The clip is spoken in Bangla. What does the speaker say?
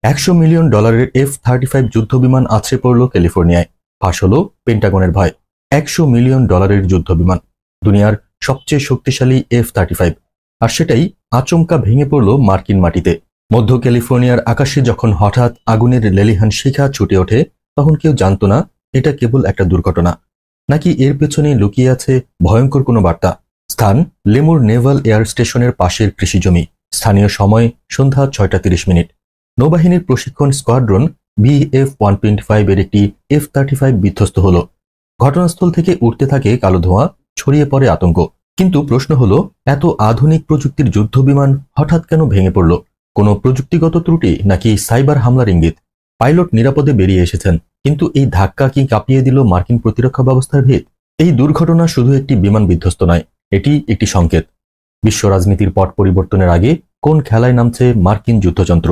$100 মিলিয়ন F-35 যুদ্ধবিমান আছড়ে পড়ল ক্যালিফোর্নিয়ায়। ফাঁস হল পেন্টাগনের ভয়। $100 মিলিয়ন যুদ্ধবিমান, দুনিয়ার সবচেয়ে শক্তিশালী F-35, আর সেটাই আচমকা ভেঙে পড়ল মার্কিন মাটিতে। মধ্য ক্যালিফোর্নিয়ার আকাশে যখন হঠাৎ আগুনের লেলিহান শিখা ছুটে ওঠে, তখন কেউ জানত না এটা কেবল একটা দুর্ঘটনা, নাকি এর পেছনে লুকিয়ে আছে ভয়ঙ্কর কোনো বার্তা। স্থান লেমুর নেভাল এয়ার স্টেশনের পাশের কৃষিজমি। স্থানীয় সময় সন্ধ্যা 6:30। নৌবাহিনীর প্রশিক্ষণ স্কোয়াড্রন BF-125 এর একটি F-35 বিধ্বস্ত হল। ঘটনাস্থল থেকে উঠতে থাকে কালো ধোঁয়া, ছড়িয়ে পড়ে আতঙ্ক। কিন্তু প্রশ্ন হলো, এত আধুনিক প্রযুক্তির যুদ্ধবিমান হঠাৎ কেন ভেঙে পড়ল? কোনো প্রযুক্তিগত ত্রুটি নাকি সাইবার হামলার ইঙ্গিত? পাইলট নিরাপদে বেরিয়ে এসেছেন, কিন্তু এই ধাক্কা কি কাঁপিয়ে দিল মার্কিন প্রতিরক্ষা ব্যবস্থার ভিত? এই দুর্ঘটনা শুধু একটি বিমান বিধ্বস্ত নয়, এটি একটি সংকেত। বিশ্ব রাজনীতির পট পরিবর্তনের আগে কোন খেলায় নামছে মার্কিন যুদ্ধযন্ত্র?